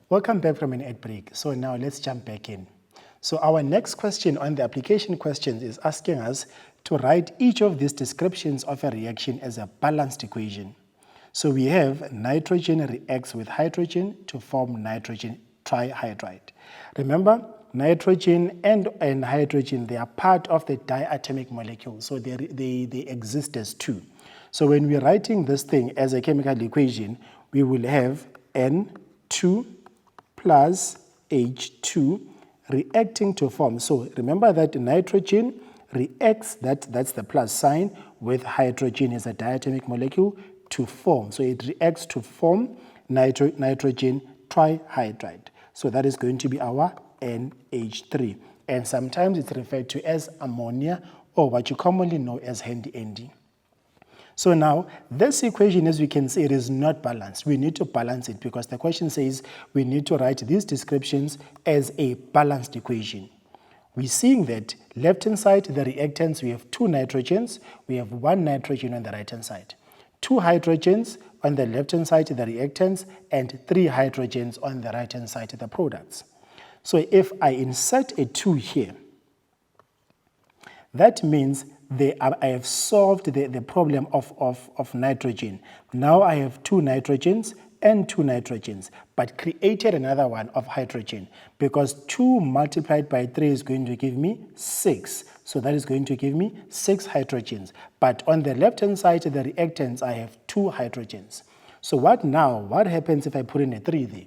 Welcome back from an ad break. So now let's jump back in. So our next question on the application questions is asking us to write each of these descriptions of a reaction as a balanced equation. So we have nitrogen reacts with hydrogen to form nitrogen trihydride. Remember, nitrogen and hydrogen, they are part of the diatomic molecule, so they exist as two. So when we're writing this thing as a chemical equation, we will have N2 plus H2 reacting to form. So remember that nitrogen reacts, that's the plus sign, with hydrogen as a diatomic molecule to form. So it reacts to form nitrogen trihydride. So that is going to be our NH3. And sometimes it's referred to as ammonia, or what you commonly know as handy-andy. So now, this equation, as we can see, it is not balanced. We need to balance it because the question says we need to write these descriptions as a balanced equation. We're seeing that left-hand side, the reactants, we have 2 nitrogens. We have 1 nitrogen on the right-hand side. 2 hydrogens on the left-hand side, the reactants, and 3 hydrogens on the right-hand side, the products. So if I insert a 2 here, that means I have solved the problem of nitrogen. Now I have 2 nitrogens and 2 nitrogens, but created another one of hydrogen, because 2 multiplied by 3 is going to give me 6. So that is going to give me 6 hydrogens. But on the left-hand side, the reactants, I have 2 hydrogens. So what happens if I put in a 3 there?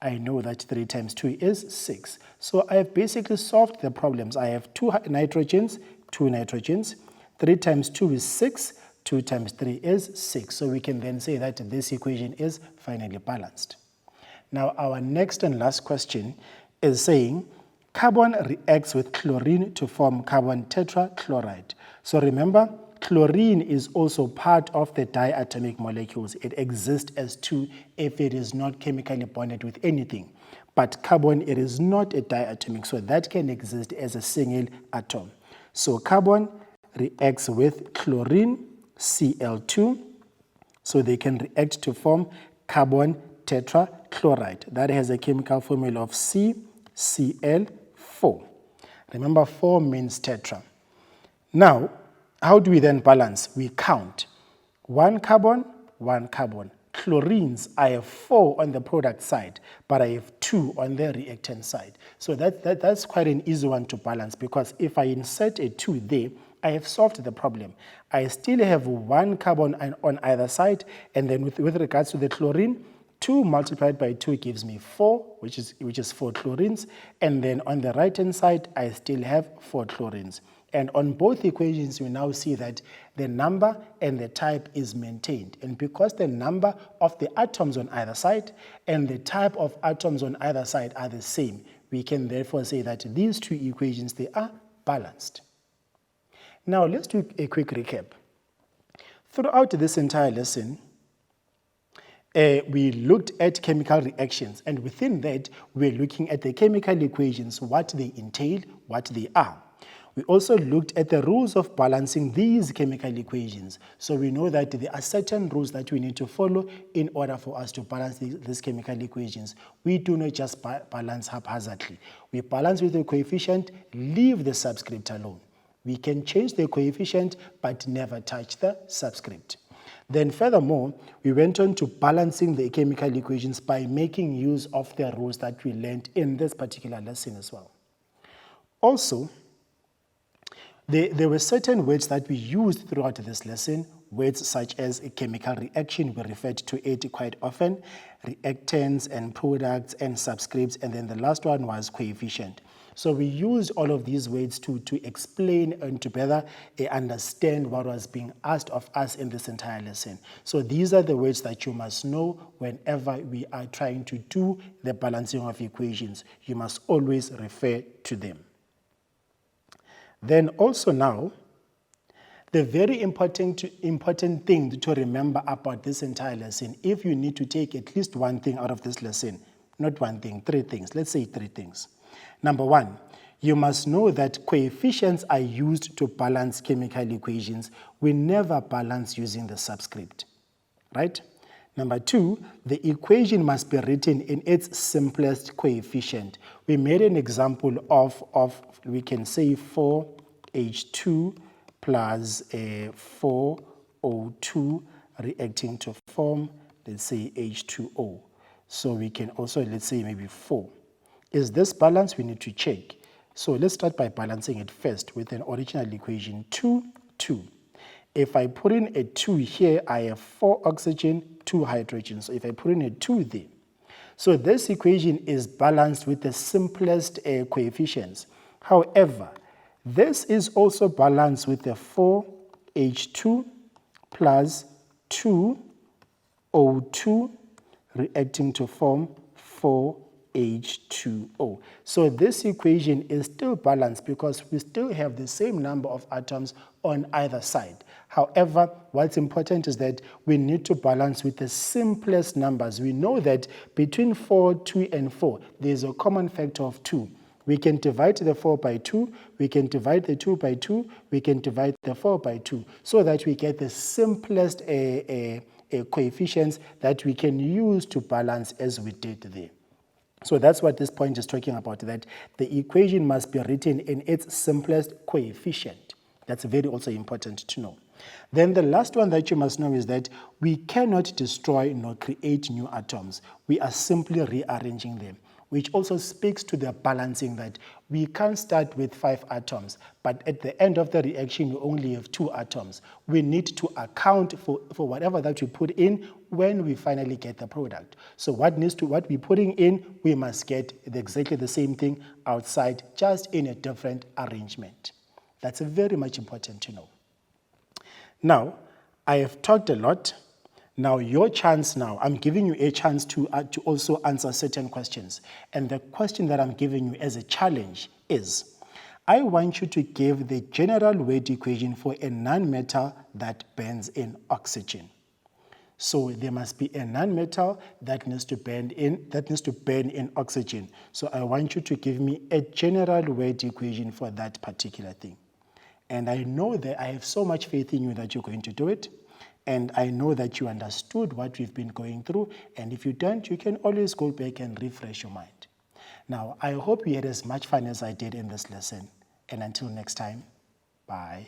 I know that 3 times 2 is 6. So I have basically solved the problems. I have 2 nitrogens, 2 nitrogens. 3 times 2 is 6. 2 times 3 is 6. So we can then say that this equation is finally balanced. Now our next and last question is saying carbon reacts with chlorine to form carbon tetrachloride. So remember, chlorine is also part of the diatomic molecules. It exists as 2 if it is not chemically bonded with anything. But carbon, it is not a diatomic, so that can exist as a single atom. So carbon reacts with chlorine, Cl2, so they can react to form carbon tetrachloride. That has a chemical formula of CCl4. Remember, 4 means tetra. Now, how do we then balance? We count. 1 carbon, 1 carbon. Chlorines, I have 4 on the product side, but I have 2 on the reactant side. So that's quite an easy one to balance, because if I insert a 2 there, I have solved the problem. I still have 1 carbon on either side, and then with regards to the chlorine, 2 multiplied by 2 gives me 4, which is 4 chlorines, and then on the right-hand side, I still have 4 chlorines. And on both equations, we now see that the number and the type is maintained. And because the number of the atoms on either side and the type of atoms on either side are the same, we can therefore say that these 2 equations, they are balanced. Now, let's do a quick recap. Throughout this entire lesson, we looked at chemical reactions, and within that, we're looking at the chemical equations, what they entail, what they are. We also looked at the rules of balancing these chemical equations. So we know that there are certain rules that we need to follow in order for us to balance these chemical equations. We do not just balance haphazardly. We balance with the coefficient, leave the subscript alone. We can change the coefficient, but never touch the subscript. Then furthermore, we went on to balancing the chemical equations by making use of the rules that we learned in this particular lesson as well. Also, there were certain words that we used throughout this lesson, words such as a chemical reaction, we referred to it quite often, reactants and products and subscripts, and then the last one was coefficient. So we used all of these words to explain and to better understand what was being asked of us in this entire lesson. So these are the words that you must know whenever we are trying to do the balancing of equations. You must always refer to them. Then also now, the very important thing to remember about this entire lesson, if you need to take at least one thing out of this lesson, not one thing, 3 things. Let's say 3 things. Number 1, you must know that coefficients are used to balance chemical equations. We never balance using the subscript, right? Number 2, the equation must be written in its simplest coefficient. We made an example of we can say 4H2 plus 4O2 reacting to form, let's say, H2O. So we can also, let's say, maybe 4. Is this balanced? We need to check. So let's start by balancing it first with an original equation 2, 2. If I put in a 2 here, I have 4 oxygen, 2 hydrogen. So if I put in a 2 there, so this equation is balanced with the simplest coefficients. However, this is also balanced with the 4H2 plus 2O2 reacting to form 4H2O. So this equation is still balanced because we still have the same number of atoms on either side. However, what's important is that we need to balance with the simplest numbers. We know that between 4, 2, and 4, there's a common factor of 2. We can divide the 4 by 2, we can divide the 2 by 2, we can divide the 4 by 2, so that we get the simplest coefficients that we can use to balance as we did there. So that's what this point is talking about, that the equation must be written in its simplest coefficient. That's very also important to know. Then the last one that you must know is that we cannot destroy nor create new atoms. We are simply rearranging them, which also speaks to the balancing, that we can't start with 5 atoms, but at the end of the reaction, we only have 2 atoms. We need to account for whatever that we put in when we finally get the product. So what we're putting in, we must get exactly the same thing outside, just in a different arrangement. That's very much important to know. Now, I have talked a lot. Now, your chance now, I'm giving you a chance to also answer certain questions. And the question that I'm giving you as a challenge is, I want you to give the general weight equation for a nonmetal that burns in oxygen. So there must be a nonmetal that needs to burn in oxygen. So I want you to give me a general weight equation for that particular thing. And I know that I have so much faith in you that you're going to do it. And I know that you understood what we've been going through. And if you don't, you can always go back and refresh your mind. Now, I hope you had as much fun as I did in this lesson. And until next time, bye.